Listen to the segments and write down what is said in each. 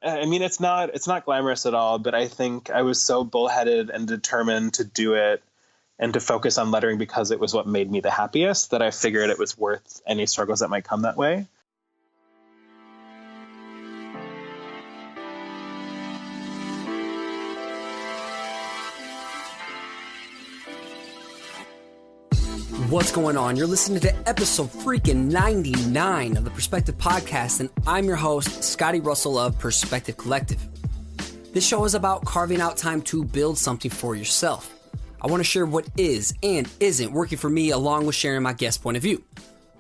I mean, it's not glamorous at all, but I think I was so bullheaded and determined to do it and to focus on lettering because it was what made me the happiest that I figured it was worth any struggles that might come that way. What's going on? You're listening to episode freaking 99 of the Perspective Podcast, and I'm your host, Scotty.D.Russell of Perspective Collective. This show is about carving out time to build something for yourself. I want to share what is and isn't working for me, along with sharing my guest point of view.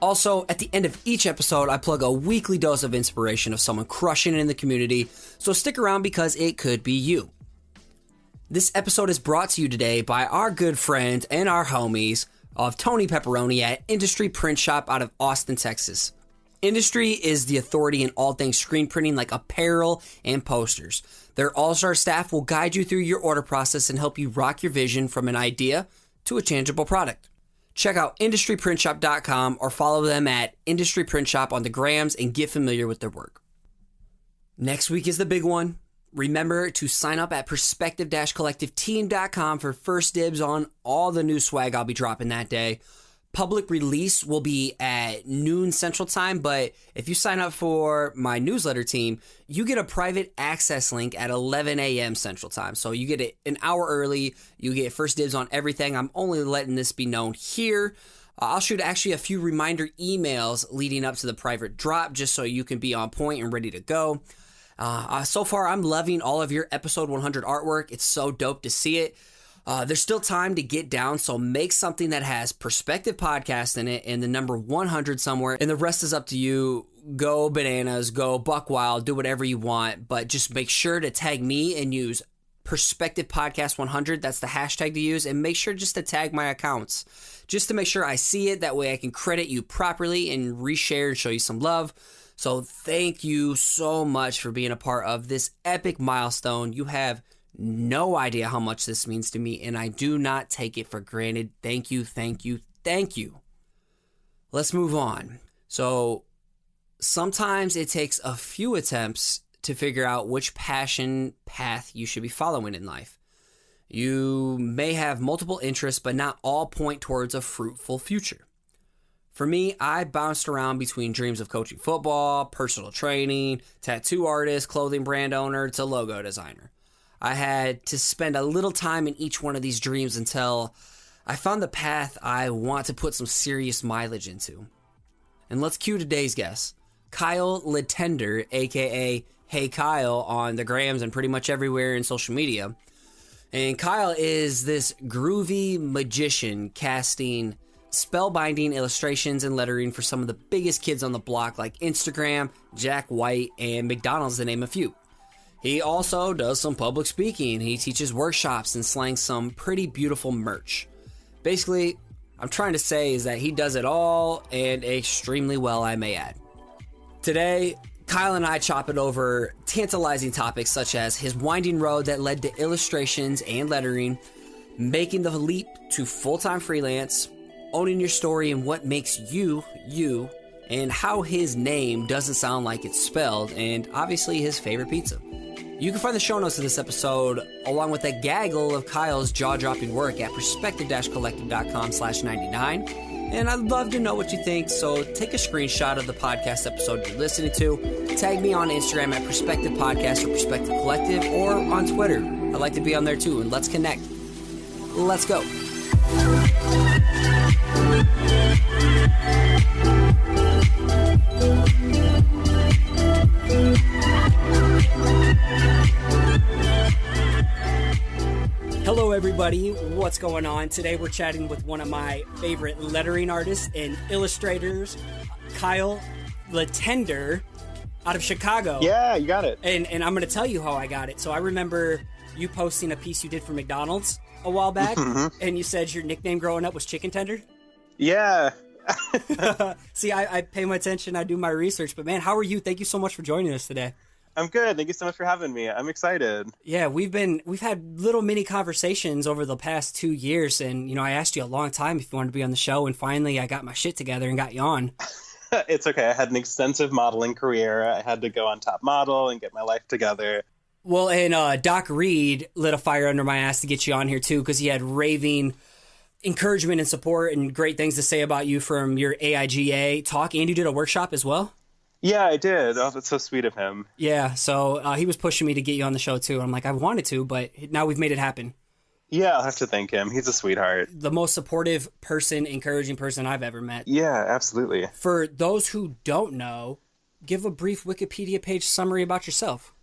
Also, at the end of each episode, I plug a weekly dose of inspiration of someone crushing it in the community, so stick around because it could be you. This episode is brought to you today by our good friend and our homies of Tony Pepperoni at Industry Print Shop out of Austin, Texas. Industry is the authority in all things screen printing like apparel and posters. Their all-star staff will guide you through your order process and help you rock your vision from an idea to a tangible product. Check out industryprintshop.com or follow them at Industry Print Shop on the grams and get familiar with their work. Next week is the big one. Remember to sign up at perspective-collectiveteam.com for first dibs on all the new swag I'll be dropping that day. Public release will be at noon Central Time, but if you sign up for my newsletter team, you get a private access link at 11 a.m. Central Time. So you get it an hour early. You get first dibs on everything. I'm only letting this be known here. I'll shoot actually a few reminder emails leading up to the private drop just so you can be on point and ready to go. So far, I'm loving all of your episode 100 artwork. It's so dope to see it. There's still time to get down, so make something that has Perspective Podcast in it and the number 100 somewhere, and the rest is up to you. Go bananas, go buck wild, do whatever you want, but just make sure to tag me and use Perspective Podcast 100. That's the hashtag to use, and make sure just to tag my accounts, just to make sure I see it. That way I can credit you properly and reshare and show you some love. So thank you so much for being a part of this epic milestone. You have no idea how much this means to me, and I do not take it for granted. Thank you, thank you, thank you. Let's move on. So sometimes it takes a few attempts to figure out which passion path you should be following in life. You may have multiple interests, but not all point towards a fruitful future. For me, I bounced around between dreams of coaching football, personal training, tattoo artist, clothing brand owner, to logo designer. I had to spend a little time in each one of these dreams until I found the path I want to put some serious mileage into. And let's cue today's guest, Kyle Letendre, aka Hey Kyle, on the grams and pretty much everywhere in social media. And Kyle is this groovy magician casting spellbinding illustrations and lettering for some of the biggest kids on the block like Instagram, Jack White, and McDonald's, to name a few. He also does some public speaking. He teaches workshops and slangs some pretty beautiful merch. Basically, I'm trying to say is that he does it all and extremely well, I may add. Today, Kyle and I chop it over tantalizing topics such as his winding road that led to illustrations and lettering, making the leap to full-time freelance, owning your story and what makes you, you, and how his name doesn't sound like it's spelled, and obviously his favorite pizza. You can find the show notes of this episode, along with a gaggle of Kyle's jaw-dropping work at perspective-collective.com/99, and I'd love to know what you think, so take a screenshot of the podcast episode you're listening to, tag me on Instagram at Perspective Podcast or Perspective Collective, or on Twitter. I'd like to be on there too, and let's connect. Let's go. Hello everybody, what's going on? Today we're chatting with one of my favorite lettering artists and illustrators, Kyle Letendre, out of Chicago. Yeah, you got it. And I'm going to tell you how I got it. So I remember you posting a piece you did for McDonald's a while back, and you said your nickname growing up was Chicken Tender? Yeah. See, I pay my attention, I do my research, but man, how are you? Thank you so much for joining us today. I'm good. Thank you so much for having me. I'm excited. Yeah, we've had little mini conversations over the past 2 years, and I asked you a long time if you wanted to be on the show, and finally I got my shit together and got you on. It's okay. I had an extensive modeling career. I had to go on Top Model and get my life together. Well, and Doc Reed lit a fire under my ass to get you on here, too, because he had raving encouragement and support and great things to say about you from your AIGA talk. And you did a workshop as well? Yeah, I did. Oh, that's so sweet of him. Yeah, so he was pushing me to get you on the show, too. I'm like, I wanted to, but now we've made it happen. Yeah, I'll have to thank him. He's a sweetheart. The most supportive person, encouraging person I've ever met. Yeah, absolutely. For those who don't know, give a brief Wikipedia page summary about yourself.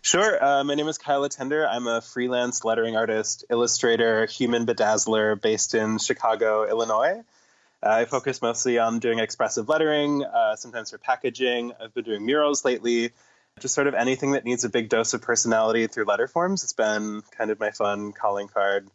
Sure. My name is Kyle Letendre. I'm a freelance lettering artist, illustrator, human bedazzler based in Chicago, Illinois. I focus mostly on doing expressive lettering, sometimes for packaging. I've been doing murals lately, just sort of anything that needs a big dose of personality through letter forms. It's been kind of my fun calling card.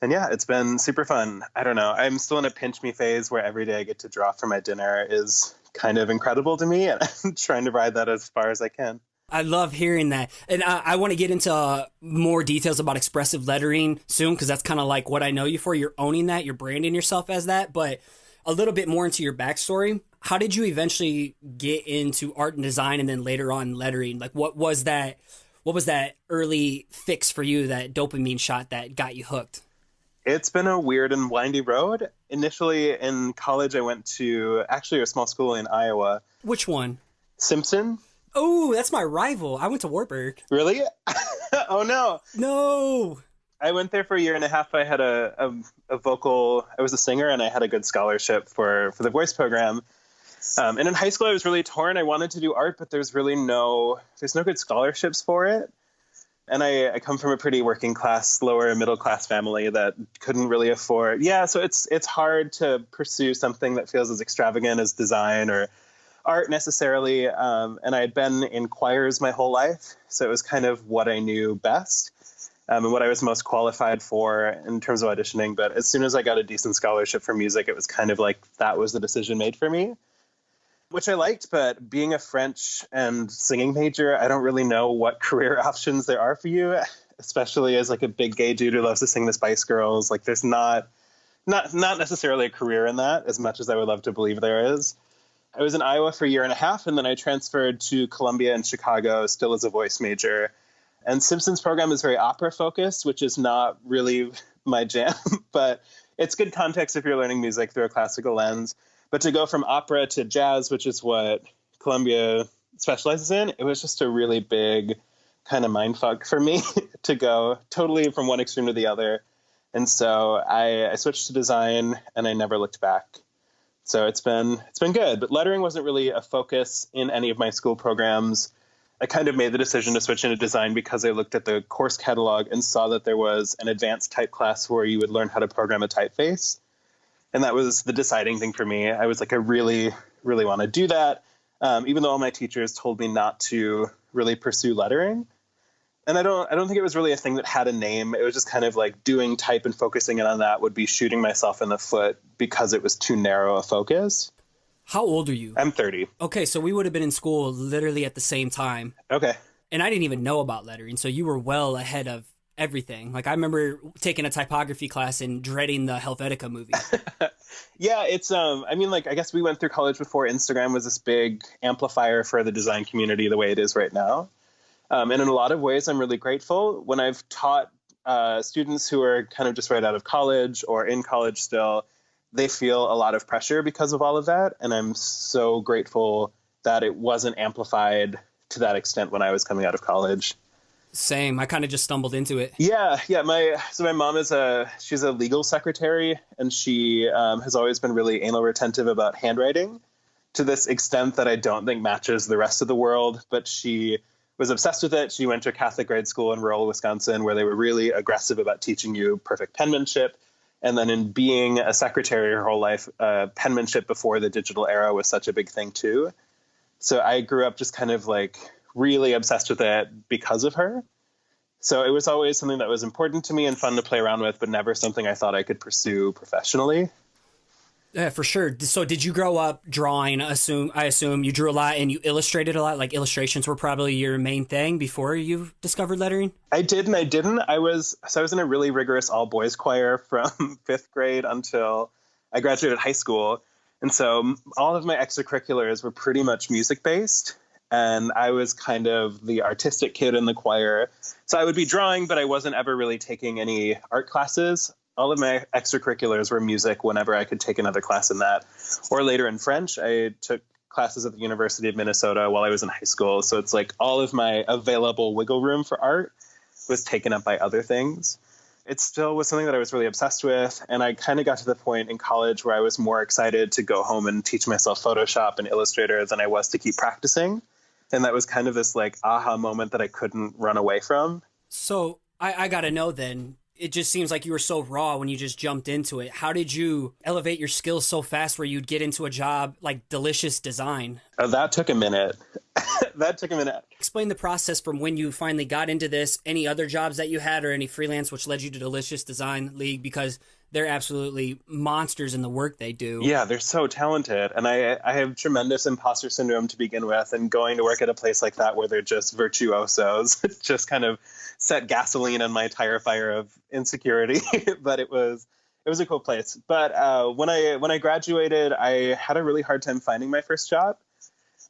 And yeah, it's been super fun. I don't know. I'm still in a pinch me phase where every day I get to draw for my dinner is kind of incredible to me. And I'm trying to ride that as far as I can. I love hearing that. And I want to get into more details about expressive lettering soon, because that's kind of like what I know you for. You're owning that. You're branding yourself as that. But a little bit more into your backstory. How did you eventually get into art and design and then later on lettering? Like, what was that early fix for you, that dopamine shot that got you hooked? It's been a weird and windy road. Initially in college, I went to actually a small school in Iowa. Which one? Simpson. Oh, that's my rival. I went to Wartburg. Really? Oh, no. No. I went there for a year and a half. I had a vocal, I was a singer, and I had a good scholarship for the voice program. And in high school, I was really torn. I wanted to do art, but there's no good scholarships for it. And I come from a pretty working class, lower middle class family that couldn't really afford. Yeah, so it's hard to pursue something that feels as extravagant as design or art necessarily. And I had been in choirs my whole life, so it was kind of what I knew best. And what I was most qualified for in terms of auditioning. But as soon as I got a decent scholarship for music, it was kind of like that was the decision made for me, which I liked. But being a French and singing major, I don't really know what career options there are for you, especially as like a big gay dude who loves to sing the Spice Girls. Like there's not necessarily a career in that, as much as I would love to believe there is. I was in Iowa for a year and a half, and then I transferred to Columbia in Chicago, still as a voice major. And Simpson's program is very opera-focused, which is not really my jam, but it's good context if you're learning music through a classical lens. But to go from opera to jazz, which is what Columbia specializes in, it was just a really big kind of mindfuck for me to go totally from one extreme to the other. And so I switched to design, and I never looked back. So it's been good, but lettering wasn't really a focus in any of my school programs. I kind of made the decision to switch into design because I looked at the course catalog and saw that there was an advanced type class where you would learn how to program a typeface. And that was the deciding thing for me. I was like, I really, really want to do that, even though all my teachers told me not to really pursue lettering. And I don't think it was really a thing that had a name. It was just kind of like doing type and focusing in on that would be shooting myself in the foot because it was too narrow a focus. How old are you? I'm 30. Okay, so we would have been in school literally at the same time. Okay. And I didn't even know about lettering, so you were well ahead of everything. Like I remember taking a typography class and dreading the Helvetica movie. Yeah, it's I mean, like I guess we went through college before Instagram was this big amplifier for the design community the way it is right now. And in a lot of ways, I'm really grateful. When I've taught students who are kind of just right out of college or in college still, they feel a lot of pressure because of all of that. And I'm so grateful that it wasn't amplified to that extent when I was coming out of college. Same. I kind of just stumbled into it. Yeah. My mom she's a legal secretary, and she has always been really anal retentive about handwriting to this extent that I don't think matches the rest of the world. But she was obsessed with it. She went to a Catholic grade school in rural Wisconsin where they were really aggressive about teaching you perfect penmanship. And then in being a secretary her whole life, penmanship before the digital era was such a big thing too. So I grew up just kind of like really obsessed with it because of her. So it was always something that was important to me and fun to play around with, but never something I thought I could pursue professionally. Yeah, for sure. So did you grow up drawing? I assume you drew a lot and you illustrated a lot. Like illustrations were probably your main thing before you discovered lettering? I did and I didn't. I was in a really rigorous all boys choir from 5th grade until I graduated high school. And so all of my extracurriculars were pretty much music based. And I was kind of the artistic kid in the choir. So I would be drawing, but I wasn't ever really taking any art classes. All of my extracurriculars were music whenever I could take another class in that. Or later in French, I took classes at the University of Minnesota while I was in high school. So it's like all of my available wiggle room for art was taken up by other things. It still was something that I was really obsessed with. And I kind of got to the point in college where I was more excited to go home and teach myself Photoshop and Illustrator than I was to keep practicing. And that was kind of this like aha moment that I couldn't run away from. So I got to know then, it just seems like you were so raw when you just jumped into it. How did you elevate your skills so fast where you'd get into a job like Delicious Design? That took a minute. Explain the process from when you finally got into this, any other jobs that you had or any freelance which led you to Delicious Design League, because they're absolutely monsters in the work they do. Yeah, they're so talented. And I have tremendous imposter syndrome to begin with. And going to work at a place like that where they're just virtuosos just kind of set gasoline on my tire fire of insecurity. But it was a cool place. But when I graduated, I had a really hard time finding my first job.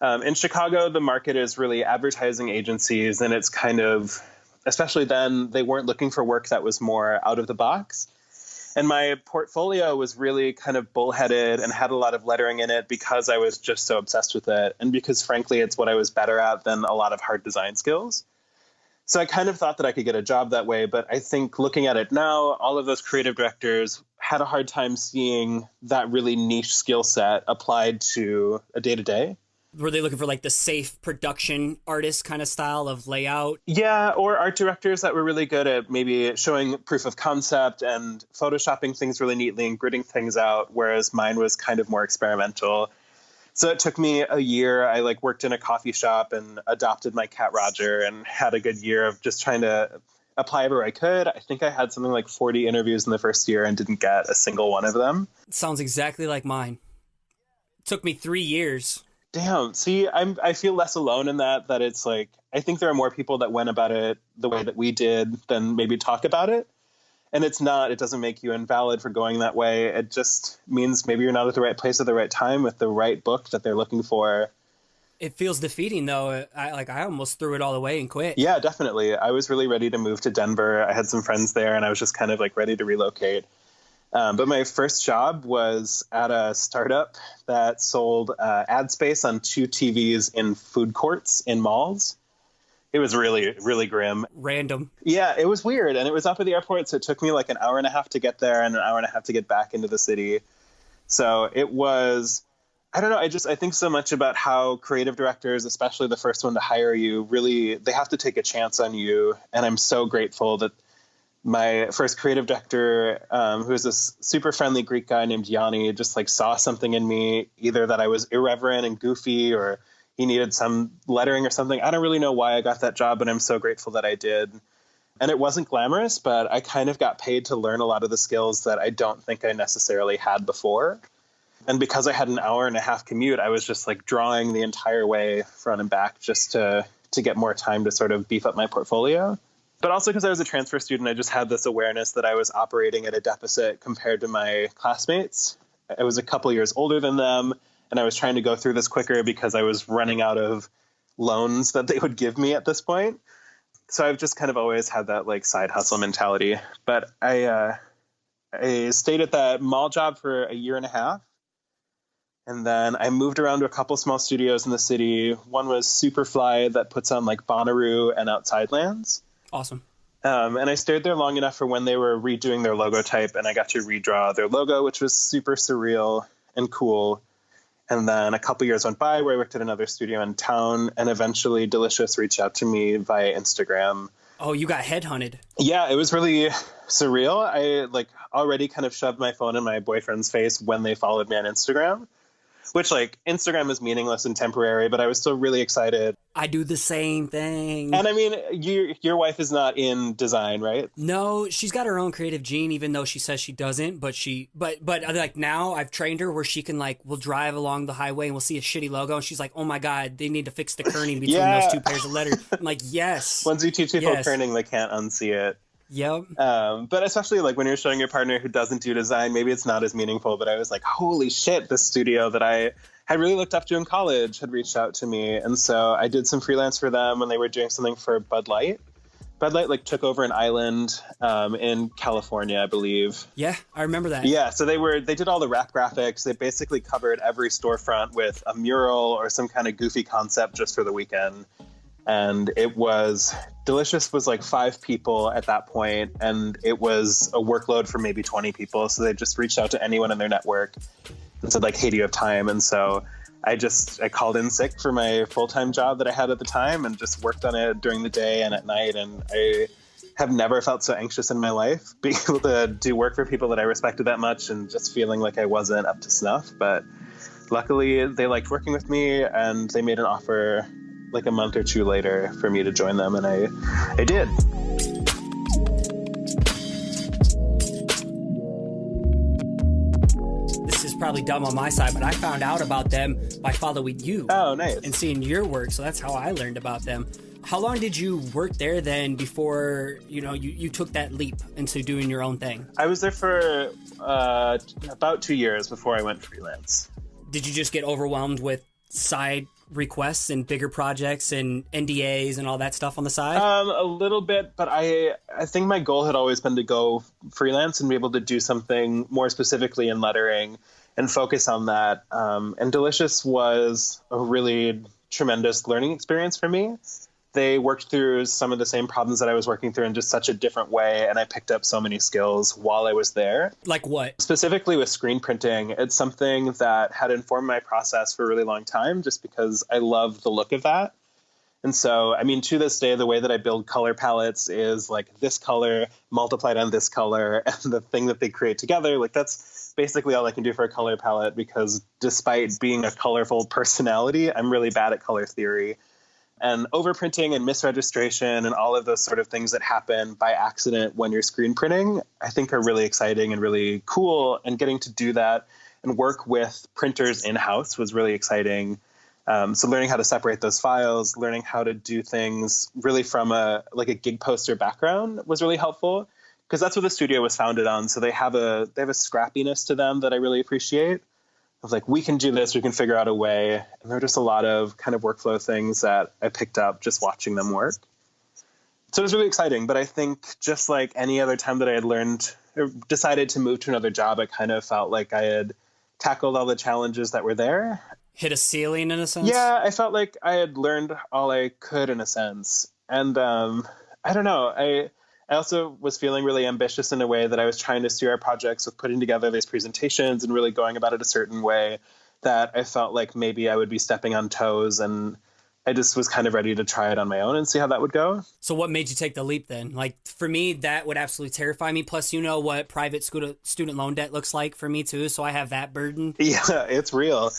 In Chicago, the market is really advertising agencies. And it's kind of, especially then, they weren't looking for work that was more out of the box. And my portfolio was really kind of bullheaded and had a lot of lettering in it because I was just so obsessed with it. And because, frankly, it's what I was better at than a lot of hard design skills. So I kind of thought that I could get a job that way. But I think looking at it now, all of those creative directors had a hard time seeing that really niche skill set applied to a day-to-day. Were they looking for like the safe production artist kind of style of layout? Yeah, or art directors that were really good at maybe showing proof of concept and photoshopping things really neatly and gridding things out, whereas mine was kind of more experimental. So it took me a year. I worked in a coffee shop and adopted my cat Roger and had a good year of just trying to apply everywhere I could. I think I had something like 40 interviews in the first year and didn't get a single one of them. It sounds exactly like mine. It took me 3 years. Damn. See, I feel less alone in that it's like, I think there are more people that went about it the way that we did than maybe talk about it. And it doesn't make you invalid for going that way. It just means maybe you're not at the right place at the right time with the right book that they're looking for. It feels defeating though. I almost threw it all away and quit. Yeah, definitely. I was really ready to move to Denver. I had some friends there and I was just kind of ready to relocate. But my first job was at a startup that sold ad space on 2 TVs in food courts in malls. It was really, really grim. Random. Yeah, it was weird. And it was up at the airport, so it took me an hour and a half to get there and an hour and a half to get back into the city. So it was, I don't know, I think so much about how creative directors, especially the first one to hire you, really, they have to take a chance on you. And I'm so grateful that my first creative director, who was this super friendly Greek guy named Yanni, just saw something in me, either that I was irreverent and goofy or he needed some lettering or something. I don't really know why I got that job, but I'm so grateful that I did. And it wasn't glamorous, but I kind of got paid to learn a lot of the skills that I don't think I necessarily had before. And because I had an hour and a half commute, I was just drawing the entire way front and back just to get more time to sort of beef up my portfolio. But also because I was a transfer student, I just had this awareness that I was operating at a deficit compared to my classmates. I was a couple years older than them, and I was trying to go through this quicker because I was running out of loans that they would give me at this point. So I've just kind of always had that side hustle mentality. But I stayed at that mall job for a year and a half. And then I moved around to a couple small studios in the city. One was Superfly that puts on Bonnaroo and Outside Lands. Awesome. And I stayed there long enough for when they were redoing their logo type, and I got to redraw their logo, which was super surreal and cool. And then a couple years went by where I worked at another studio in town, and eventually Delicious reached out to me via Instagram. Oh, you got headhunted. Yeah, it was really surreal. I already kind of shoved my phone in my boyfriend's face when they followed me on Instagram. Which, Instagram is meaningless and temporary, but I was still really excited. I do the same thing. And I mean, your wife is not in design, right? No, she's got her own creative gene, even though she says she doesn't. But now I've trained her where she can we'll drive along the highway and we'll see a shitty logo, and she's like, "Oh my god, they need to fix the kerning between those 2 pairs of letters." I'm like, yes. Once you teach people kerning, they can't unsee it. Yep. But especially like when you're showing your partner who doesn't do design, maybe it's not as meaningful. But I was like, holy shit, this studio that I had really looked up to in college had reached out to me. And so I did some freelance for them when they were doing something for Bud Light. Bud Light like took over an island in California, I believe. Yeah, I remember that. Yeah, so they did all the wrap graphics. They basically covered every storefront with a mural or some kind of goofy concept just for the weekend. And it was Delicious was like 5 people at that point, and it was a workload for maybe 20 people. So they just reached out to anyone in their network and said like, hey, do you have time? And so I called in sick for my full-time job that I had at the time and just worked on it during the day and at night. And I have never felt so anxious in my life, being able to do work for people that I respected that much and just feeling like I wasn't up to snuff. But luckily they liked working with me, and they made an offer like a month or 2 later for me to join them, and I did. This is probably dumb on my side, but I found out about them by following you. Oh, nice. And seeing your work, so that's how I learned about them. How long did you work there then before, you took that leap into doing your own thing? I was there for about 2 years before I went freelance. Did you just get overwhelmed with side requests and bigger projects and NDAs and all that stuff on the side? A little bit, but I think my goal had always been to go freelance and be able to do something more specifically in lettering and focus on that. And Delicious was a really tremendous learning experience for me. They worked through some of the same problems that I was working through in just such a different way, and I picked up so many skills while I was there. Like what? Specifically with screen printing, it's something that had informed my process for a really long time just because I love the look of that. And so, I mean, to this day, the way that I build color palettes is like this color multiplied on this color, and the thing that they create together, like that's basically all I can do for a color palette, because despite being a colorful personality, I'm really bad at color theory. And overprinting and misregistration and all of those sort of things that happen by accident when you're screen printing, I think are really exciting and really cool. And getting to do that and work with printers in-house was really exciting. So learning how to separate those files, learning how to do things really from a gig poster background was really helpful, because that's what the studio was founded on. So they have a scrappiness to them that I really appreciate. Of like, we can do this, we can figure out a way. And there are just a lot of kind of workflow things that I picked up just watching them work. So it was really exciting. But I think just like any other time that I had learned or decided to move to another job, I kind of felt like I had tackled all the challenges that were there. Hit a ceiling in a sense? Yeah, I felt like I had learned all I could in a sense. And I don't know, I also was feeling really ambitious in a way that I was trying to steer our projects with putting together these presentations and really going about it a certain way that I felt like maybe I would be stepping on toes, and I just was kind of ready to try it on my own and see how that would go. So what made you take the leap then? Like for me, that would absolutely terrify me. Plus, you know what private student loan debt looks like for me too. So I have that burden. Yeah, it's real.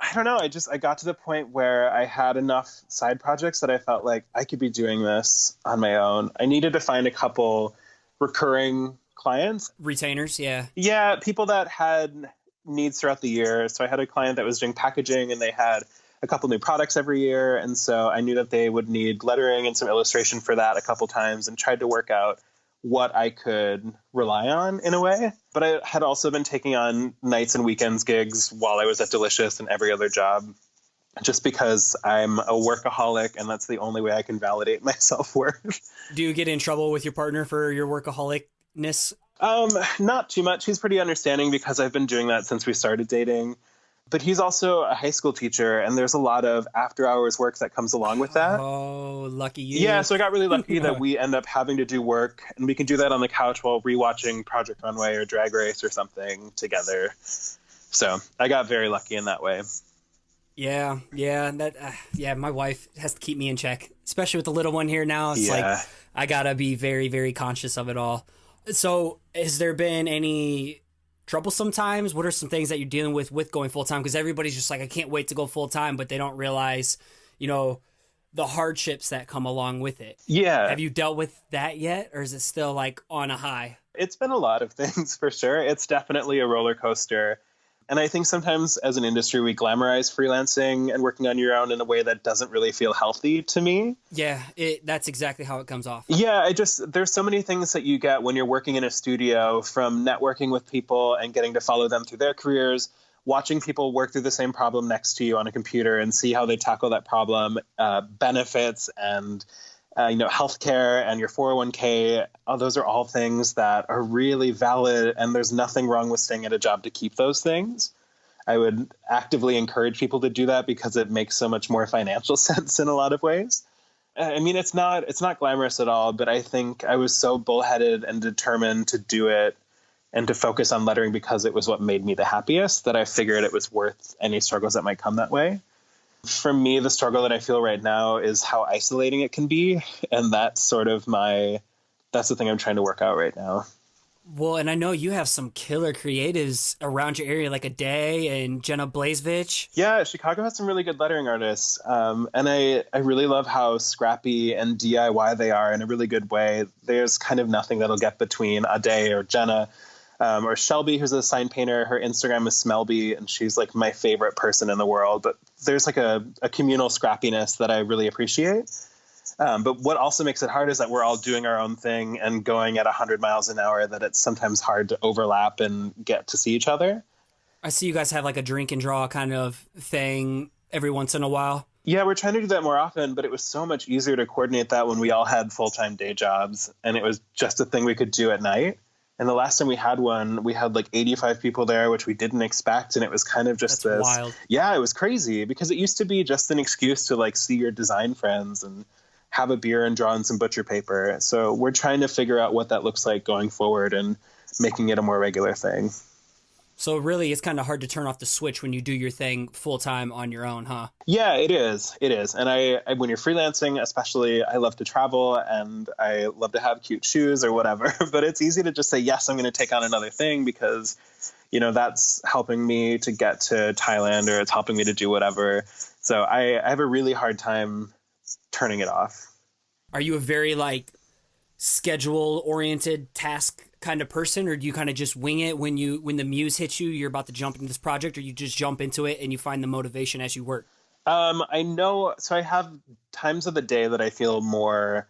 I don't know. I got to the point where I had enough side projects that I felt like I could be doing this on my own. I needed to find a couple recurring clients. Retainers, yeah. Yeah, people that had needs throughout the year. So I had a client that was doing packaging, and they had a couple new products every year. And so I knew that they would need lettering and some illustration for that a couple times, and tried to work out what I could rely on in a way. But I had also been taking on nights and weekends gigs while I was at Delicious and every other job, just because I'm a workaholic, and that's the only way I can validate my self-worth. Do you get in trouble with your partner for your workaholicness? Not too much. He's pretty understanding because I've been doing that since we started dating. But he's also a high school teacher, and there's a lot of after-hours work that comes along with that. Oh, lucky you. Yeah, so I got really lucky that we end up having to do work, and we can do that on the couch while rewatching Project Runway or Drag Race or something together. So I got very lucky in that way. Yeah, my wife has to keep me in check, especially with the little one here now. It's like I gotta be very, very conscious of it all. So has there been any troublesome times? What are some things that you're dealing with going full-time? Because everybody's just like, I can't wait to go full-time, but they don't realize, the hardships that come along with it. Yeah. Have you dealt with that yet? Or is it still like on a high? It's been a lot of things for sure. It's definitely a roller coaster. And I think sometimes as an industry, we glamorize freelancing and working on your own in a way that doesn't really feel healthy to me. Yeah, that's exactly how it comes off. Yeah, there's so many things that you get when you're working in a studio, from networking with people and getting to follow them through their careers, watching people work through the same problem next to you on a computer and see how they tackle that problem, benefits and healthcare and your 401k. Those are all things that are really valid, and there's nothing wrong with staying at a job to keep those things. I would actively encourage people to do that because it makes so much more financial sense in a lot of ways. I mean, it's not glamorous at all, but I think I was so bullheaded and determined to do it and to focus on lettering because it was what made me the happiest that I figured it was worth any struggles that might come that way. For me, the struggle that I feel right now is how isolating it can be. And that's that's the thing I'm trying to work out right now. Well, and I know you have some killer creatives around your area, like Áine and Jenna Blazevich. Yeah, Chicago has some really good lettering artists. And I really love how scrappy and DIY they are in a really good way. There's kind of nothing that'll get between Áine or Jenna. Or Shelby, who's a sign painter. Her Instagram is Smelby, and she's like my favorite person in the world. But there's like a communal scrappiness that I really appreciate. But what also makes it hard is that we're all doing our own thing and going at 100 miles an hour, that it's sometimes hard to overlap and get to see each other. I see you guys have like a drink and draw kind of thing every once in a while. Yeah, we're trying to do that more often, but it was so much easier to coordinate that when we all had full-time day jobs, and it was just a thing we could do at night. And the last time we had one, we had like 85 people there, which we didn't expect. And it was kind of just That's wild. Yeah, it was crazy because it used to be just an excuse to like see your design friends and have a beer and draw on some butcher paper. So we're trying to figure out what that looks like going forward and making it a more regular thing. So really, it's kind of hard to turn off the switch when you do your thing full time on your own, huh? Yeah, it is. It is. And I when you're freelancing, especially, I love to travel and I love to have cute shoes or whatever. But it's easy to just say, yes, I'm going to take on another thing because, that's helping me to get to Thailand or it's helping me to do whatever. So I have a really hard time turning it off. Are you a very schedule oriented task kind of person, or do you kind of just wing it when the muse hits you, you're about to jump into this project, or you just jump into it and you find the motivation as you work? I know. So I have times of the day that I feel more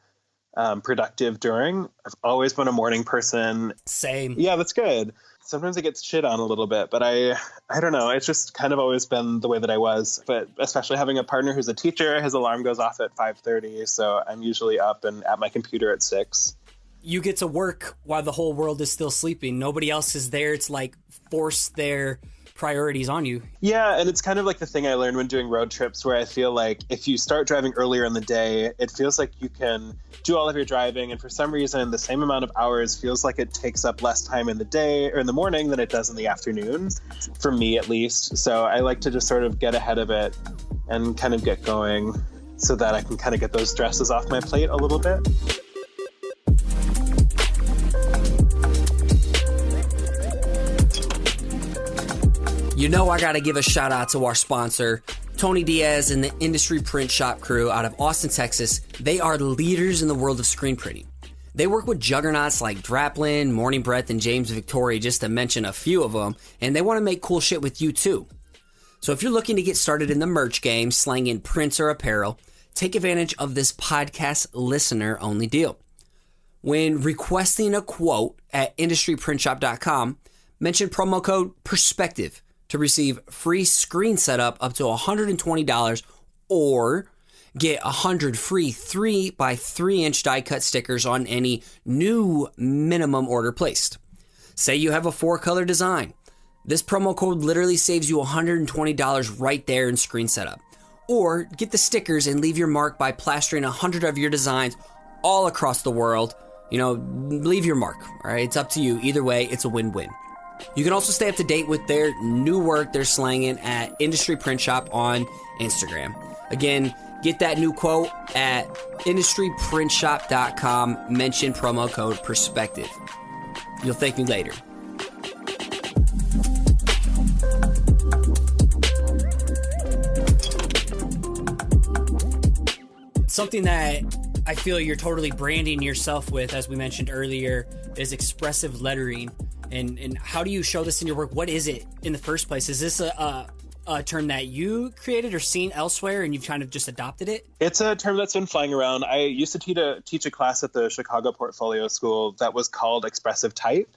productive during. I've always been a morning person. Same. Yeah, that's good. Sometimes it gets shit on a little bit, but I don't know. It's just kind of always been the way that I was. But especially having a partner who's a teacher, his alarm goes off at 5:30. So I'm usually up and at my computer at 6. You get to work while the whole world is still sleeping. Nobody else is there. It's like force their priorities on you. Yeah, and it's kind of like the thing I learned when doing road trips, where I feel like if you start driving earlier in the day, it feels like you can do all of your driving, and for some reason the same amount of hours feels like it takes up less time in the day or in the morning than it does in the afternoon, for me at least. So I like to just sort of get ahead of it and kind of get going so that I can kind of get those stresses off my plate a little bit. I got to give a shout out to our sponsor, Tony Diaz and the Industry Print Shop crew out of Austin, Texas. They are leaders in the world of screen printing. They work with juggernauts like Draplin, Morning Breath, and James Victoria, just to mention a few of them, and they want to make cool shit with you too. So if you're looking to get started in the merch game, slanging prints or apparel, take advantage of this podcast listener-only deal. When requesting a quote at industryprintshop.com, mention promo code PERSPECTIVE to receive free screen setup up to $120, or get 100 free 3x3-inch die cut stickers on any new minimum order placed. Say you have a 4-color design. This promo code literally saves you $120 right there in screen setup. Or get the stickers and leave your mark by plastering 100 of your designs all across the world. Leave your mark. All right, it's up to you. Either way, it's a win-win. You can also stay up to date with their new work they're slanging at Industry Print Shop on Instagram. Again, get that new quote at industryprintshop.com. Mention promo code PERSPECTIVE. You'll thank me later. Something that I feel you're totally branding yourself with, as we mentioned earlier, is expressive lettering. And how do you show this in your work? What is it in the first place? Is this a term that you created or seen elsewhere and you've kind of just adopted it? It's a term that's been flying around. I used to teach a class at the Chicago Portfolio School that was called expressive type.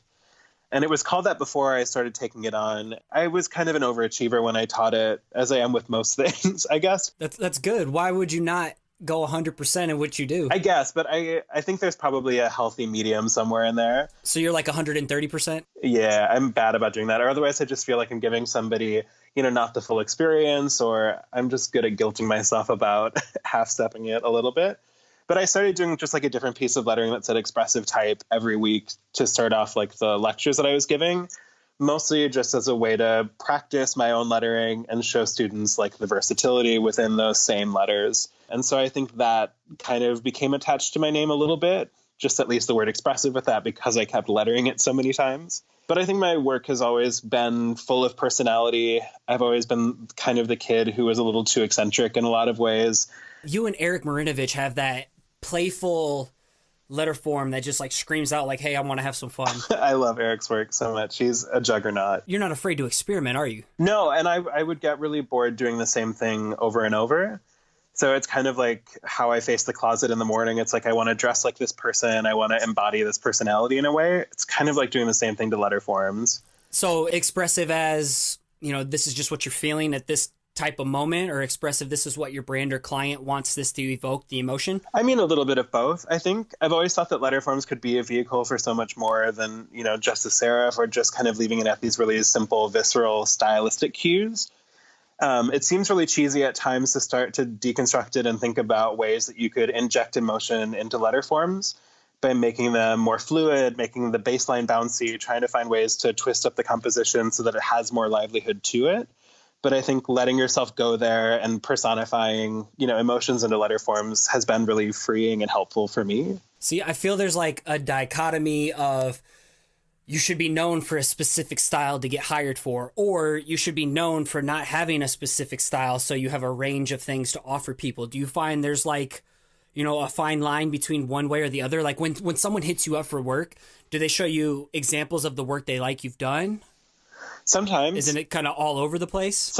And it was called that before I started taking it on. I was kind of an overachiever when I taught it, as I am with most things, I guess. That's good. Why would you not go 100% in what you do? I guess, but I think there's probably a healthy medium somewhere in there. So you're like 130%? Yeah, I'm bad about doing that. Or otherwise I just feel like I'm giving somebody, not the full experience, or I'm just good at guilting myself about half-stepping it a little bit. But I started doing just like a different piece of lettering that said expressive type every week to start off like the lectures that I was giving, mostly just as a way to practice my own lettering and show students like the versatility within those same letters. And so I think that kind of became attached to my name a little bit, just at least the word expressive with that, because I kept lettering it so many times. But I think my work has always been full of personality. I've always been kind of the kid who was a little too eccentric in a lot of ways. You and Eric Marinovich have that playful letter form that just like screams out like, hey, I want to have some fun. I love Eric's work so much. He's a juggernaut. You're not afraid to experiment, are you? No, and I would get really bored doing the same thing over and over. So it's kind of like how I face the closet in the morning. It's like I want to dress like this person. I want to embody this personality in a way. It's kind of like doing the same thing to letter forms. So expressive as, this is just what you're feeling at this type of moment, or expressive, this is what your brand or client wants this to evoke the emotion? I mean, a little bit of both. I think I've always thought that letter forms could be a vehicle for so much more than, just a serif or just kind of leaving it at these really simple, visceral, stylistic cues. It seems really cheesy at times to start to deconstruct it and think about ways that you could inject emotion into letter forms by making them more fluid, making the baseline bouncy, trying to find ways to twist up the composition so that it has more livelihood to it. But I think letting yourself go there and personifying, emotions into letter forms has been really freeing and helpful for me. See, I feel there's like a dichotomy of you should be known for a specific style to get hired for, or you should be known for not having a specific style so you have a range of things to offer people. Do you find there's like, a fine line between one way or the other? Like when someone hits you up for work, do they show you examples of the work they like you've done? Sometimes. Isn't it kind of all over the place?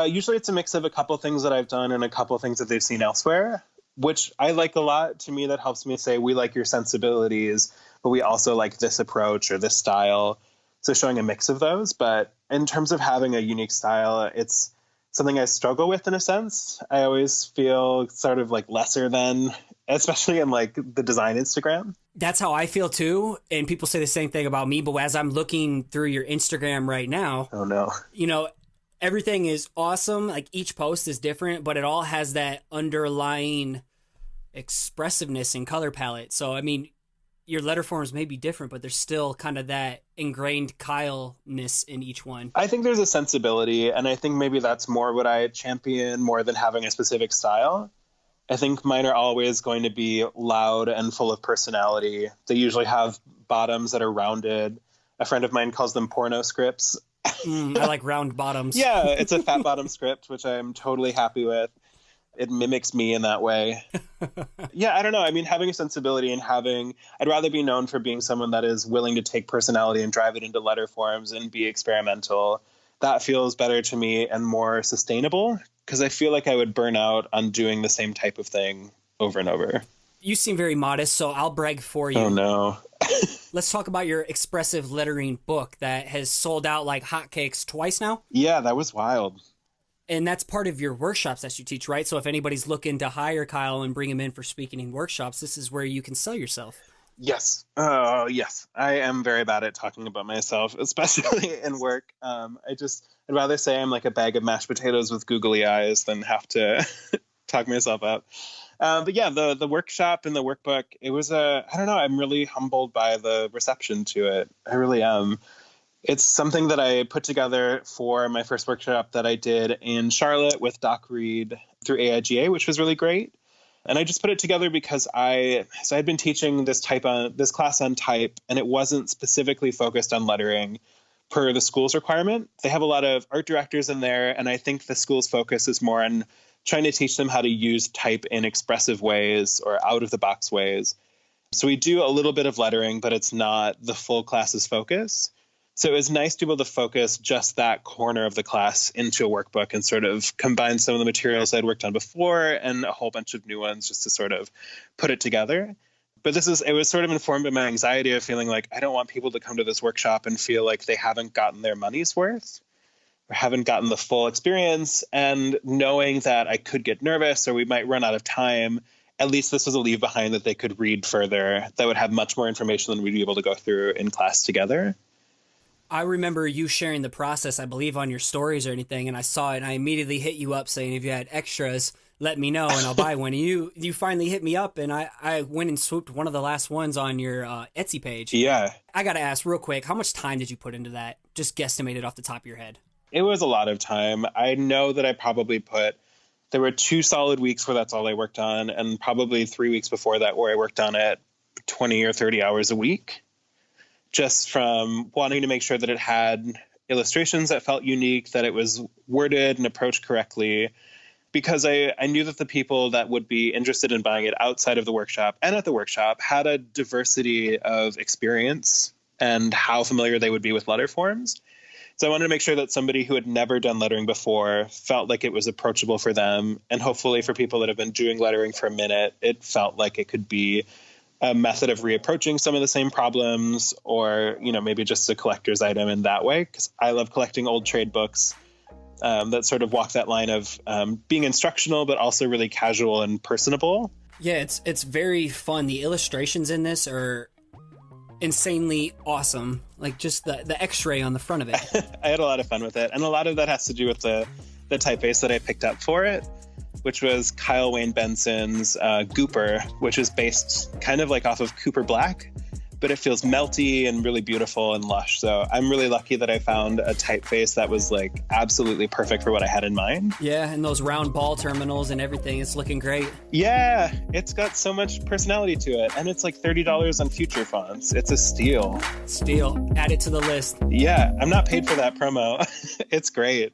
Usually it's a mix of a couple things that I've done and a couple things that they've seen elsewhere, which I like a lot. To me, that helps me say, we like your sensibilities, but we also like this approach or this style. So showing a mix of those. But in terms of having a unique style, it's something I struggle with in a sense. I always feel sort of like lesser than, especially in like the design Instagram. That's how I feel too. And people say the same thing about me. But as I'm looking through your Instagram right now, oh no, everything is awesome. Like each post is different, but it all has that underlying expressiveness and color palette. So, I mean, your letter forms may be different, but there's still kind of that ingrained Kyle-ness in each one. I think there's a sensibility, and I think maybe that's more what I champion more than having a specific style. I think mine are always going to be loud and full of personality. They usually have bottoms that are rounded. A friend of mine calls them porno scripts. I like round bottoms. Yeah, it's a fat bottom script, which I'm totally happy with. It mimics me in that way. Yeah, I don't know. I mean, having a sensibility and I'd rather be known for being someone that is willing to take personality and drive it into letter forms and be experimental. That feels better to me and more sustainable, because I feel like I would burn out on doing the same type of thing over and over. You seem very modest, so I'll brag for you. Oh, no. Let's talk about your expressive lettering book that has sold out like hotcakes twice now. Yeah, that was wild. And that's part of your workshops that you teach, right? So if anybody's looking to hire Kyle and bring him in for speaking in workshops, this is where you can sell yourself. Yes. Yes. I am very bad at talking about myself, especially in work. I'd rather say I'm like a bag of mashed potatoes with googly eyes than have to talk myself up. But yeah, the workshop and the workbook, it was I don't know, I'm really humbled by the reception to it. I really am. It's something that I put together for my first workshop that I did in Charlotte with Doc Reed through AIGA, which was really great. And I just put it together because I'd been teaching this class on type, and it wasn't specifically focused on lettering per the school's requirement. They have a lot of art directors in there, and I think the school's focus is more on trying to teach them how to use type in expressive ways or out of the box ways. So we do a little bit of lettering, but it's not the full class's focus. So it was nice to be able to focus just that corner of the class into a workbook and sort of combine some of the materials I'd worked on before and a whole bunch of new ones just to sort of put it together. But it was sort of informed by my anxiety of feeling like I don't want people to come to this workshop and feel like they haven't gotten their money's worth or haven't gotten the full experience. And knowing that I could get nervous or we might run out of time, at least this was a leave behind that they could read further that would have much more information than we'd be able to go through in class together. I remember you sharing the process, I believe, on your stories or anything, and I saw it, and I immediately hit you up saying if you had extras, let me know, and I'll buy one. And you finally hit me up, and I went and swooped one of the last ones on your Etsy page. Yeah. I got to ask real quick, how much time did you put into that? Just guesstimated off the top of your head. It was a lot of time. I know that I probably there were 2 solid weeks where that's all I worked on, and probably 3 weeks before that where I worked on it 20 or 30 hours a week. Just from wanting to make sure that it had illustrations that felt unique, that it was worded and approached correctly, because I knew that the people that would be interested in buying it outside of the workshop and at the workshop had a diversity of experience and how familiar they would be with letter forms. So I wanted to make sure that somebody who had never done lettering before felt like it was approachable for them. And hopefully for people that have been doing lettering for a minute, it felt like it could be a method of reapproaching some of the same problems, or, maybe just a collector's item in that way. Because I love collecting old trade books that sort of walk that line of being instructional, but also really casual and personable. Yeah, it's very fun. The illustrations in this are insanely awesome. Like just the X-ray on the front of it. I had a lot of fun with it. And a lot of that has to do with the typeface that I picked up for it, which was Kyle Wayne Benson's Gooper, which is based kind of like off of Cooper Black, but it feels melty and really beautiful and lush. So I'm really lucky that I found a typeface that was like absolutely perfect for what I had in mind. Yeah, and those round ball terminals and everything, it's looking great. Yeah, it's got so much personality to it. And it's like $30 on Future Fonts. It's a steal. Steal. Add it to the list. Yeah, I'm not paid for that promo. It's great.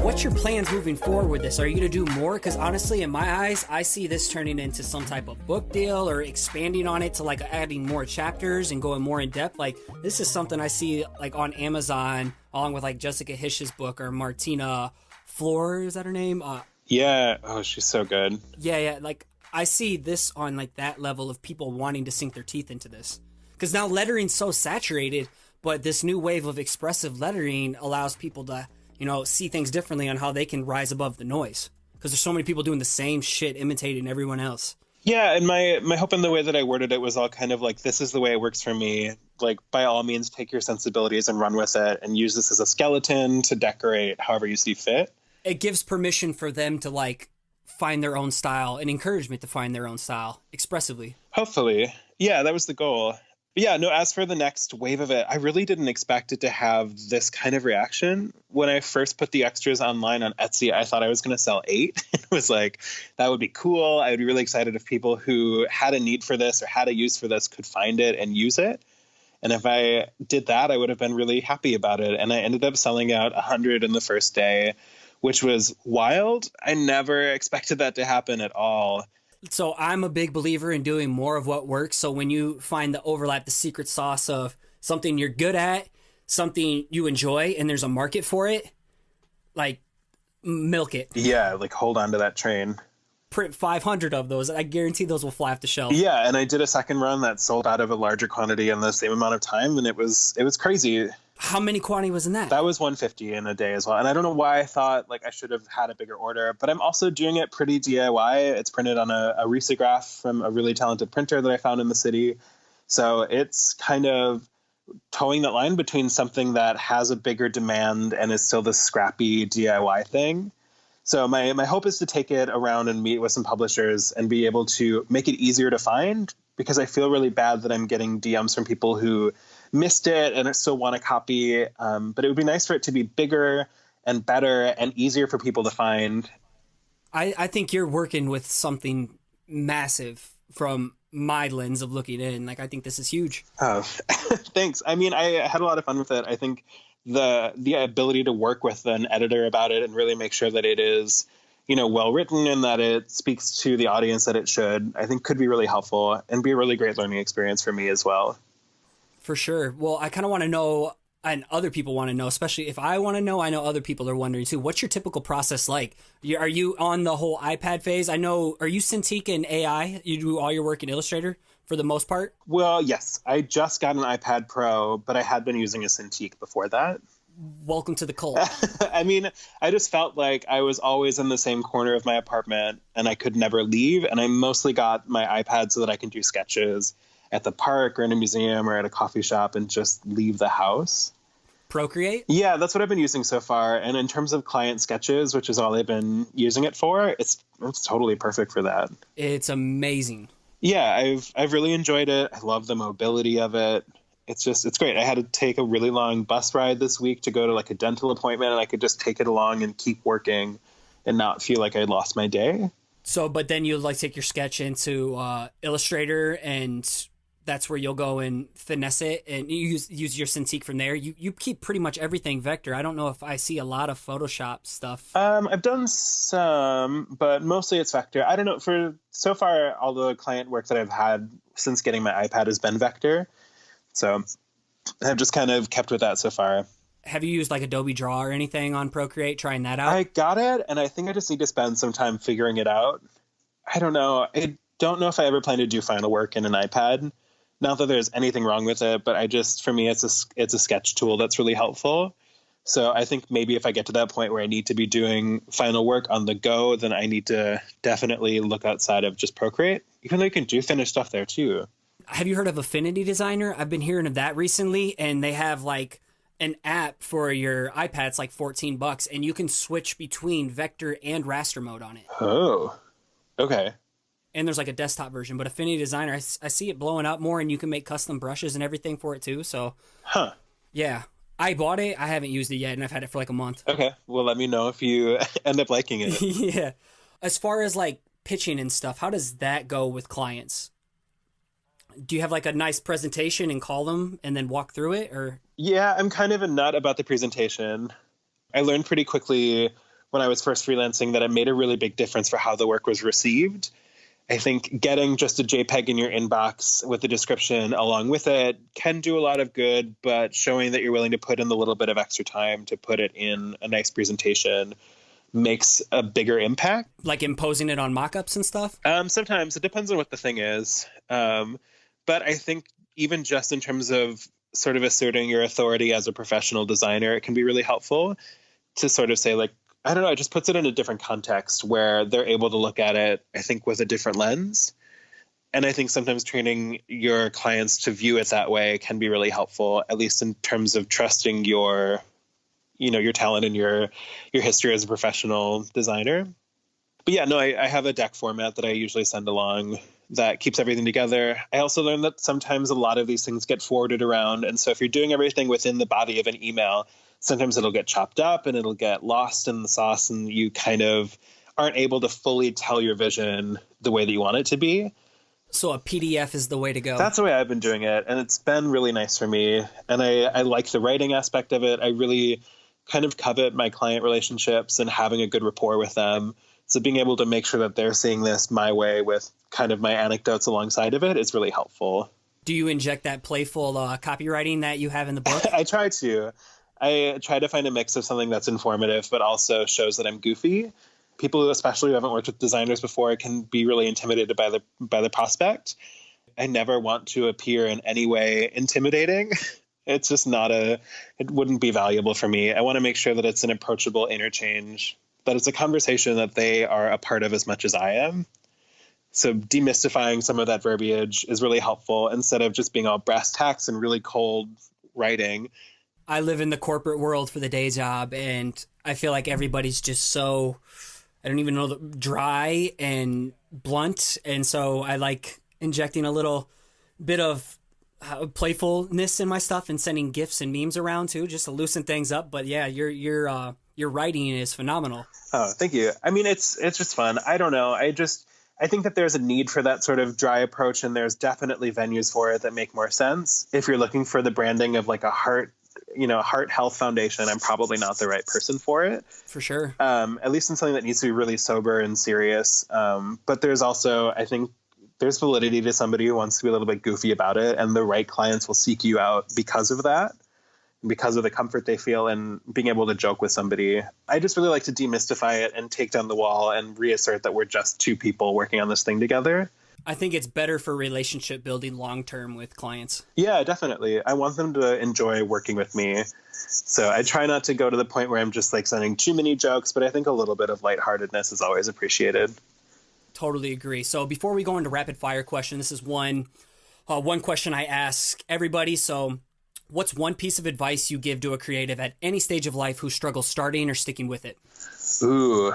What's your plans moving forward with this? Are you going to do more? Because honestly, in my eyes, I see this turning into some type of book deal or expanding on it to like adding more chapters and going more in depth. Like this is something I see like on Amazon along with like Jessica Hish's book or Martina Floor. Is that her name? Yeah. Oh, she's so good. Yeah. Like I see this on like that level of people wanting to sink their teeth into this. Because now lettering's so saturated, but this new wave of expressive lettering allows people to see things differently on how they can rise above the noise. Because there's so many people doing the same shit, imitating everyone else. Yeah, and my hope in the way that I worded it was all kind of like, this is the way it works for me. Like, by all means, take your sensibilities and run with it and use this as a skeleton to decorate however you see fit. It gives permission for them to, like, find their own style and encouragement to find their own style expressively. Hopefully. Yeah, that was the goal. But yeah, no, as for the next wave of it, I really didn't expect it to have this kind of reaction. When I first put the extras online on Etsy, I thought I was going to sell 8. It was like, that would be cool. I would be really excited if people who had a need for this or had a use for this could find it and use it. And if I did that, I would have been really happy about it. And I ended up selling out 100 in the first day, which was wild. I never expected that to happen at all. So I'm a big believer in doing more of what works. So when you find the overlap, the secret sauce of something you're good at, something you enjoy, and there's a market for it, like milk it. Yeah, like hold on to that train. Print 500 of those. I guarantee those will fly off the shelf. Yeah, and I did a second run that sold out of a larger quantity in the same amount of time, and it was crazy. How many quantity was in that? That was 150 in a day as well. And I don't know why I thought like I should have had a bigger order, but I'm also doing it pretty DIY. It's printed on a risograph from a really talented printer that I found in the city. So it's kind of towing that line between something that has a bigger demand and is still this scrappy DIY thing. So my hope is to take it around and meet with some publishers and be able to make it easier to find, because I feel really bad that I'm getting DMs from people who missed it and still want a copy. But it would be nice for it to be bigger and better and easier for people to find. I think you're working with something massive from my lens of looking in. Like, I think this is huge. Oh, thanks. I mean, I had a lot of fun with it. I think the ability to work with an editor about it and really make sure that it is, well written and that it speaks to the audience that it should, I think could be really helpful and be a really great learning experience for me as well. For sure. Well, I kind of want to know, and other people want to know, especially if I want to know, I know other people are wondering too. What's your typical process like? Are you on the whole iPad phase? I know, are you Cintiq and AI? You do all your work in Illustrator for the most part? Well, yes. I just got an iPad Pro, but I had been using a Cintiq before that. Welcome to the cult. I mean, I just felt like I was always in the same corner of my apartment and I could never leave. And I mostly got my iPad so that I can do sketches at the park or in a museum or at a coffee shop and just leave the house. Procreate? Yeah, that's what I've been using so far. And in terms of client sketches, which is all I've been using it for, it's totally perfect for that. It's amazing. Yeah, I've really enjoyed it. I love the mobility of it. It's great. I had to take a really long bus ride this week to go to like a dental appointment, and I could just take it along and keep working and not feel like I lost my day. So, but then you like take your sketch into Illustrator, and that's where you'll go and finesse it and use your Cintiq from there. You keep pretty much everything vector. I don't know if I see a lot of Photoshop stuff. I've done some, but mostly it's vector. I don't know. For so far, all the client work that I've had since getting my iPad has been vector. So I've just kind of kept with that so far. Have you used like Adobe Draw or anything on Procreate, trying that out? I got it, and I think I just need to spend some time figuring it out. I don't know. I don't know if I ever plan to do final work in an iPad. Not that there's anything wrong with it, but for me, it's a sketch tool that's really helpful. So I think maybe if I get to that point where I need to be doing final work on the go, then I need to definitely look outside of just Procreate, even though you can do finished stuff there too. Have you heard of Affinity Designer? I've been hearing of that recently, and they have like an app for your iPad. It's like $14, and you can switch between vector and raster mode on it. Oh, okay. And there's like a desktop version, but Affinity Designer, I see it blowing up more, and you can make custom brushes and everything for it too. So, yeah, I bought it. I haven't used it yet, and I've had it for like a month. Okay, well, let me know if you end up liking it. Yeah. As far as like pitching and stuff, how does that go with clients? Do you have like a nice presentation and call them and then walk through it, or? Yeah, I'm kind of a nut about the presentation. I learned pretty quickly when I was first freelancing that it made a really big difference for how the work was received. I think getting just a JPEG in your inbox with the description along with it can do a lot of good, but showing that you're willing to put in the little bit of extra time to put it in a nice presentation makes a bigger impact. Like imposing it on mockups and stuff? Sometimes. It depends on what the thing is. But I think even just in terms of sort of asserting your authority as a professional designer, it can be really helpful to sort of say, like, I don't know, it just puts it in a different context where they're able to look at it, I think, with a different lens. And I think sometimes training your clients to view it that way can be really helpful, at least in terms of trusting your talent and your history as a professional designer. But yeah, no, I have a deck format that I usually send along that keeps everything together. I also learned that sometimes a lot of these things get forwarded around. And so if you're doing everything within the body of an email, sometimes it'll get chopped up and it'll get lost in the sauce, and you kind of aren't able to fully tell your vision the way that you want it to be. So a PDF is the way to go. That's the way I've been doing it. And it's been really nice for me. And I like the writing aspect of it. I really kind of covet my client relationships and having a good rapport with them. So being able to make sure that they're seeing this my way with kind of my anecdotes alongside of it is really helpful. Do you inject that playful copywriting that you have in the book? I try to. I try to find a mix of something that's informative, but also shows that I'm goofy. People, especially who haven't worked with designers before, can be really intimidated by the prospect. I never want to appear in any way intimidating. It's just it wouldn't be valuable for me. I want to make sure that it's an approachable interchange, that it's a conversation that they are a part of as much as I am. So demystifying some of that verbiage is really helpful instead of just being all brass tacks and really cold writing. I live in the corporate world for the day job, and I feel like everybody's just so, I don't even know, dry and blunt. And so I like injecting a little bit of playfulness in my stuff and sending GIFs and memes around too, just to loosen things up. But yeah, your writing is phenomenal. Oh, thank you. I mean, it's just fun. I don't know. I think that there's a need for that sort of dry approach, and there's definitely venues for it that make more sense. If you're looking for the branding of like a heart health foundation, I'm probably not the right person for it. For sure. At least in something that needs to be really sober and serious. But there's also, I think, there's validity to somebody who wants to be a little bit goofy about it, and the right clients will seek you out because of that, because of the comfort they feel in being able to joke with somebody. I just really like to demystify it and take down the wall and reassert that we're just two people working on this thing together. I think it's better for relationship building long-term with clients. Yeah, definitely. I want them to enjoy working with me. So I try not to go to the point where I'm just like sending too many jokes, but I think a little bit of lightheartedness is always appreciated. Totally agree. So before we go into rapid fire question, this is one question I ask everybody. So what's one piece of advice you give to a creative at any stage of life who struggles starting or sticking with it? Ooh,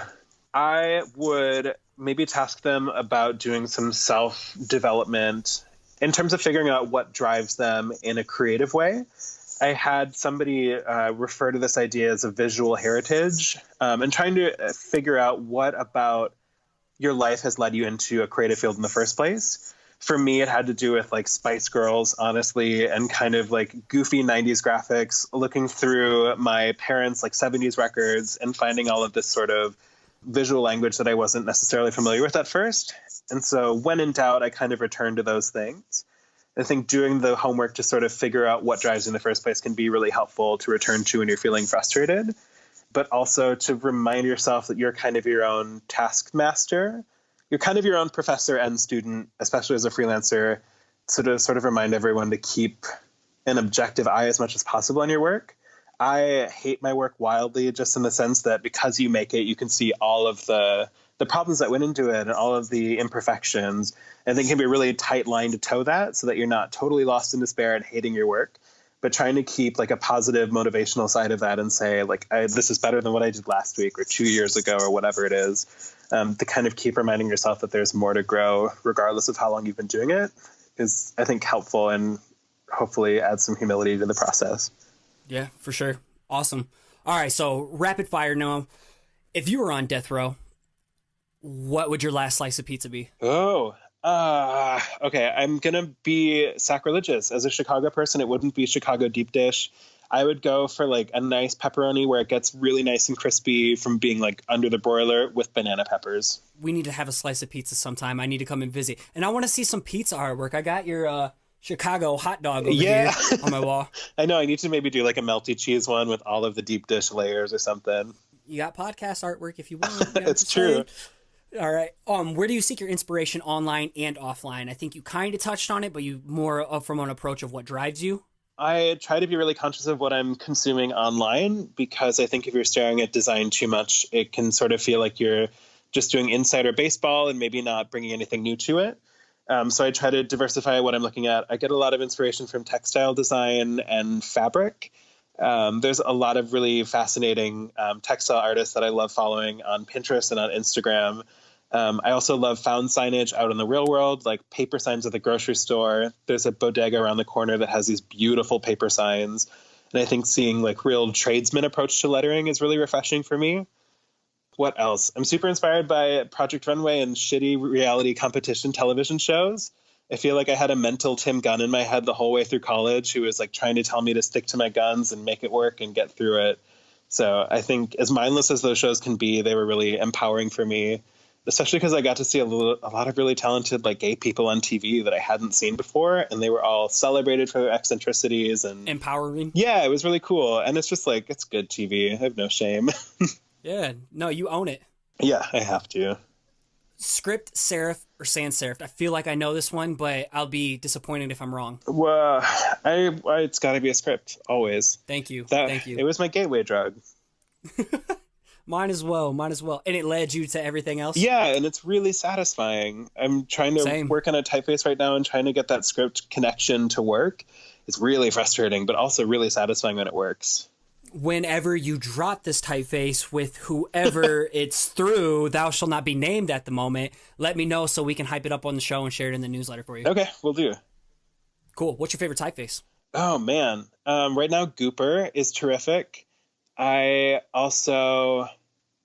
I would maybe task them about doing some self-development in terms of figuring out what drives them in a creative way. I had somebody refer to this idea as a visual heritage, and trying to figure out what about your life has led you into a creative field in the first place. For me, it had to do with like Spice Girls, honestly, and kind of like goofy 90s graphics, looking through my parents' like 70s records and finding all of this sort of visual language that I wasn't necessarily familiar with at first. And so when in doubt, I kind of returned to those things. I think doing the homework to sort of figure out what drives you in the first place can be really helpful to return to when you're feeling frustrated, but also to remind yourself that you're kind of your own taskmaster. You're kind of your own professor and student, especially as a freelancer, so to sort of remind everyone to keep an objective eye as much as possible on your work. I hate my work wildly, just in the sense that because you make it, you can see all of the problems that went into it and all of the imperfections. And I think it can be a really tight line to toe that so that you're not totally lost in despair and hating your work, but trying to keep like a positive motivational side of that and say like, this is better than what I did last week or 2 years ago or whatever it is, to kind of keep reminding yourself that there's more to grow regardless of how long you've been doing it is, I think, helpful and hopefully add some humility to the process. Yeah, for sure. Awesome. All right. So rapid fire now. If you were on death row, what would your last slice of pizza be? Okay. I'm going to be sacrilegious. As a Chicago person, it wouldn't be Chicago deep dish. I would go for like a nice pepperoni where it gets really nice and crispy from being like under the broiler with banana peppers. We need to have a slice of pizza sometime. I need to come and visit. And I want to see some pizza artwork. I got your Chicago hot dog over here on my wall. I know. I need to maybe do like a melty cheese one with all of the deep dish layers or something. You got podcast artwork if you want. It's true. All right. Where do you seek your inspiration online and offline? I think you kind of touched on it, but you more from an approach of what drives you. I try to be really conscious of what I'm consuming online, because I think if you're staring at design too much, it can sort of feel like you're just doing insider baseball and maybe not bringing anything new to it. So I try to diversify what I'm looking at. I get a lot of inspiration from textile design and fabric. There's a lot of really fascinating textile artists that I love following on Pinterest and on Instagram. I also love found signage out in the real world, like paper signs at the grocery store. There's a bodega around the corner that has these beautiful paper signs. And I think seeing like real tradesman approach to lettering is really refreshing for me. What else? I'm super inspired by Project Runway and shitty reality competition television shows. I feel like I had a mental Tim Gunn in my head the whole way through college, who was like trying to tell me to stick to my guns and make it work and get through it. So I think as mindless as those shows can be, they were really empowering for me, especially because I got to see a lot of really talented like gay people on TV that I hadn't seen before. And they were all celebrated for their eccentricities and empowering. Yeah, it was really cool. And it's just like, it's good TV. I have no shame. Yeah, no, you own it. Yeah, I have to. Script, serif, or sans serif? I feel like I know this one, but I'll be disappointed if I'm wrong. Well, it's got to be a script, always. Thank you. Thank you. It was my gateway drug. Mine as well. And it led you to everything else? Yeah, and it's really satisfying. I'm trying to work on a typeface right now and trying to get that script connection to work. It's really frustrating, but also really satisfying when it works. Whenever you drop this typeface with whoever it's through, thou shall not be named at the moment, let me know so we can hype it up on the show and share it in the newsletter for you. Okay, we'll do. Cool. What's your favorite typeface? Oh, man. Right now, Gooper is terrific. I also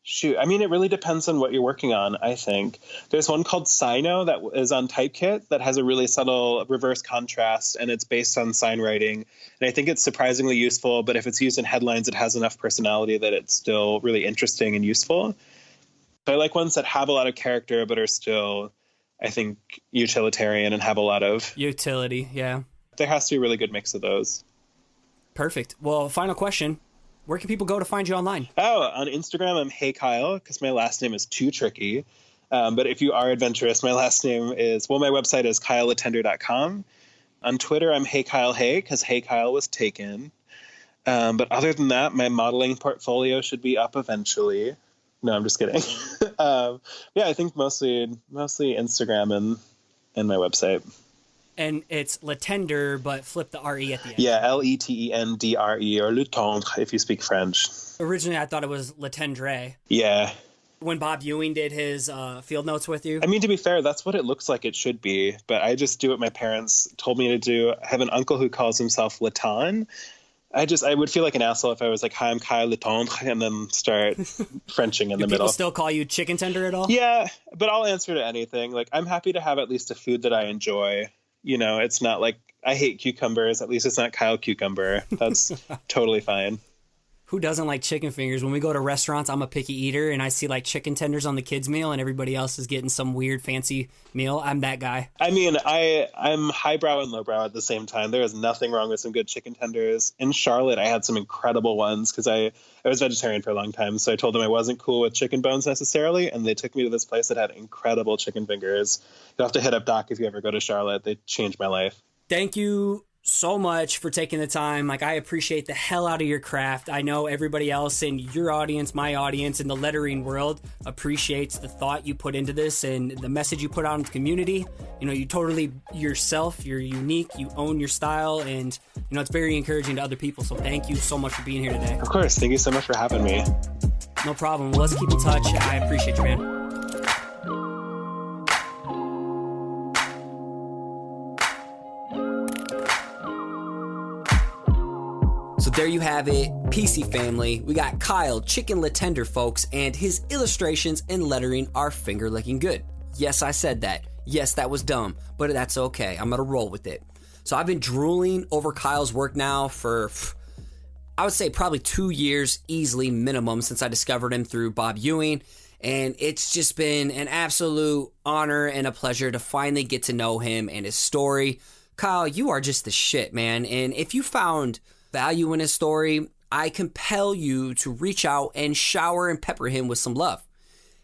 Shoot, I mean, it really depends on what you're working on, I think. There's one called Sino that is on Typekit that has a really subtle reverse contrast, and it's based on sign writing. And I think it's surprisingly useful, but if it's used in headlines, it has enough personality that it's still really interesting and useful. So I like ones that have a lot of character, but are still, I think, utilitarian and have a lot of utility. Yeah. There has to be a really good mix of those. Perfect. Well, final question. Where can people go to find you online? Oh, on Instagram, I'm Hey Kyle, because my last name is too tricky. But if you are adventurous, my last name is, well, my website is kyleletendre.com. On Twitter, I'm Hey Kyle Hey, because Hey Kyle was taken. But other than that, my modeling portfolio should be up eventually. No, I'm just kidding. Yeah, I think mostly Instagram and my website. And it's Letendre, but flip the R-E at the end. Yeah, Letendre, or Letendre, if you speak French. Originally, I thought it was Letendre. Yeah. When Bob Ewing did his field notes with you? I mean, to be fair, that's what it looks like it should be, but I just do what my parents told me to do. I have an uncle who calls himself Letendre. I would feel like an asshole if I was like, hi, I'm Kyle Letendre, and then start Frenching in the middle. Do people still call you chicken tender at all? Yeah, but I'll answer to anything. Like, I'm happy to have at least a food that I enjoy. You know, it's not like I hate cucumbers. At least it's not Kyle Cucumber. That's totally fine. Who doesn't like chicken fingers? When we go to restaurants, I'm a picky eater, and I see like chicken tenders on the kids' meal, and everybody else is getting some weird fancy meal. I'm that guy. I mean, I'm highbrow and lowbrow at the same time. There is nothing wrong with some good chicken tenders. In Charlotte, I had some incredible ones because I was vegetarian for a long time, so I told them I wasn't cool with chicken bones necessarily, and they took me to this place that had incredible chicken fingers. You'll have to hit up Doc if you ever go to Charlotte. They changed my life. Thank you so much for taking the time. Like, I appreciate the hell out of your craft. I know everybody else in your audience, my audience, in the lettering world appreciates the thought you put into this and the message you put out in the community. You know, you totally yourself, you're unique, you own your style, and you know, it's very encouraging to other people. So thank you so much for being here today. Of course. Thank you so much for having me. No problem. Well, let's keep in touch. I appreciate you, man. So there you have it, PC family. We got Kyle, Chicken Letendre, folks, and his illustrations and lettering are finger-licking good. Yes, I said that. Yes, that was dumb, but that's okay. I'm going to roll with it. So I've been drooling over Kyle's work now for, I would say, probably 2 years easily minimum since I discovered him through Bob Ewing. And it's just been an absolute honor and a pleasure to finally get to know him and his story. Kyle, you are just the shit, man. And if you found value in his story, I compel you to reach out and shower and pepper him with some love.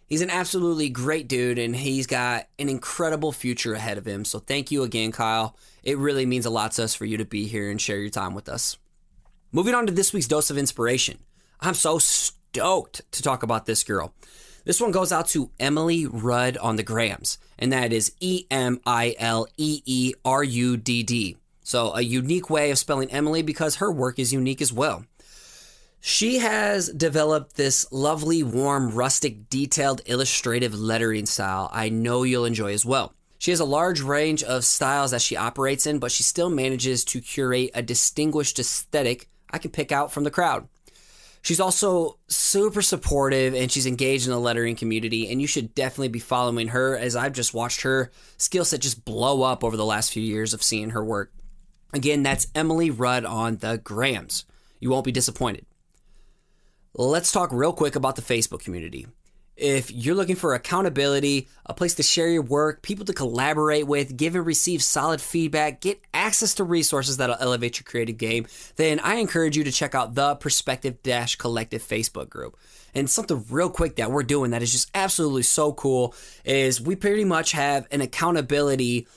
He's an absolutely great dude, and he's got an incredible future ahead of him. So thank you again, Kyle. It really means a lot to us for you to be here and share your time with us. Moving on to this week's dose of inspiration. I'm so stoked to talk about this girl. This one goes out to Emily Rudd on the grams, and that is EMILEERUDD. So a unique way of spelling Emily because her work is unique as well. She has developed this lovely, warm, rustic, detailed, illustrative lettering style I know you'll enjoy as well. She has a large range of styles that she operates in, but she still manages to curate a distinguished aesthetic I can pick out from the crowd. She's also super supportive, and she's engaged in the lettering community, and you should definitely be following her, as I've just watched her skill set just blow up over the last few years of seeing her work. Again, that's Emily Rudd on the grams. You won't be disappointed. Let's talk real quick about the Facebook community. If you're looking for accountability, a place to share your work, people to collaborate with, give and receive solid feedback, get access to resources that'll elevate your creative game, then I encourage you to check out the Perspective-Collective Facebook group. And something real quick that we're doing that is just absolutely so cool is we pretty much have an accountability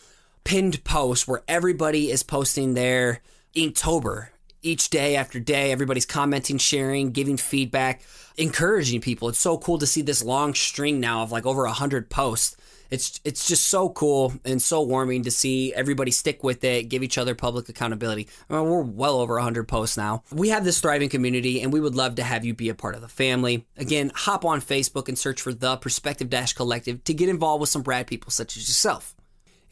pinned post where everybody is posting their Inktober. Each day after day, everybody's commenting, sharing, giving feedback, encouraging people. It's so cool to see this long string now of like over 100 posts. It's just so cool and so warming to see everybody stick with it, give each other public accountability. I mean, we're well over 100 posts now. We have this thriving community, and we would love to have you be a part of the family. Again, hop on Facebook and search for the Perspective-Collective to get involved with some rad people such as yourself.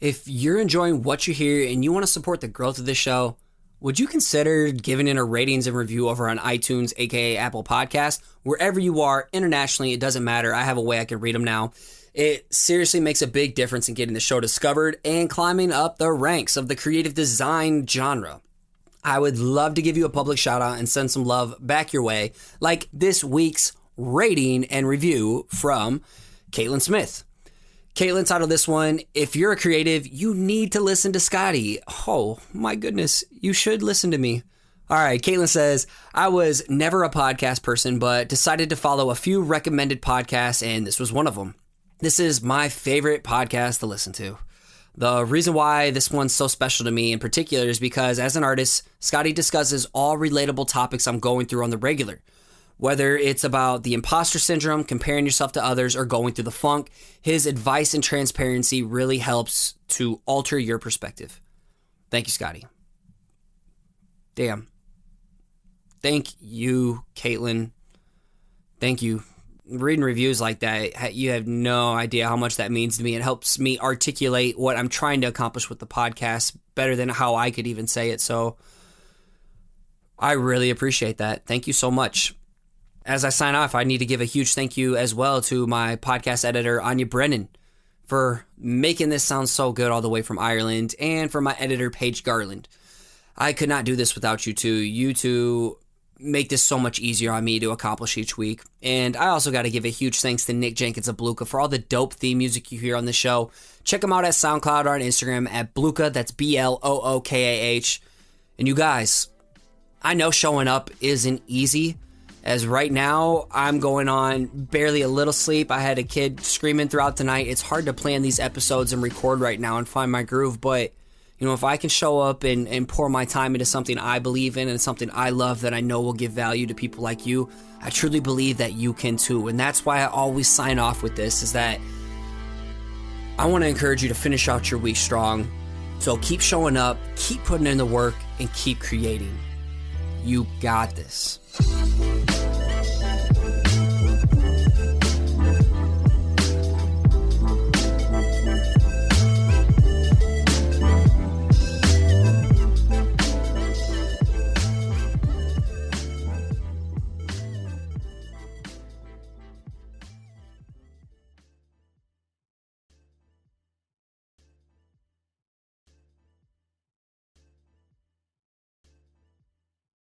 If you're enjoying what you hear and you want to support the growth of this show, would you consider giving it a ratings and review over on iTunes, aka Apple Podcasts? Wherever you are, internationally, it doesn't matter. I have a way I can read them now. It seriously makes a big difference in getting the show discovered and climbing up the ranks of the creative design genre. I would love to give you a public shout out and send some love back your way, like this week's rating and review from Caitlin Smith. Caitlin titled this one, "If you're a creative, you need to listen to Scotty." Oh my goodness, you should listen to me. All right, Caitlin says, "I was never a podcast person, but decided to follow a few recommended podcasts, and this was one of them. This is my favorite podcast to listen to. The reason why this one's so special to me in particular is because as an artist, Scotty discusses all relatable topics I'm going through on the regular. Whether it's about the imposter syndrome, comparing yourself to others, or going through the funk, his advice and transparency really helps to alter your perspective. Thank you, Scotty." Damn. Thank you, Caitlin. Thank you. Reading reviews like that, you have no idea how much that means to me. It helps me articulate what I'm trying to accomplish with the podcast better than how I could even say it. So I really appreciate that. Thank you so much. As I sign off, I need to give a huge thank you as well to my podcast editor, Áine Brennan, for making this sound so good all the way from Ireland, and for my editor, Paige Garland. I could not do this without you two. You two make this so much easier on me to accomplish each week. And I also got to give a huge thanks to Nick Jenkins of Blookah for all the dope theme music you hear on the show. Check him out at SoundCloud or on Instagram at Blookah. That's Blookah. And you guys, I know showing up isn't easy, as right now I'm going on barely a little sleep. I had a kid screaming throughout the night. It's hard to plan these episodes and record right now and find my groove, but you know, if I can show up and pour my time into something I believe in and something I love that I know will give value to people like you, I truly believe that you can too. And that's why I always sign off with this, is that I want to encourage you to finish out your week strong. So keep showing up, keep putting in the work, and keep creating. You got this.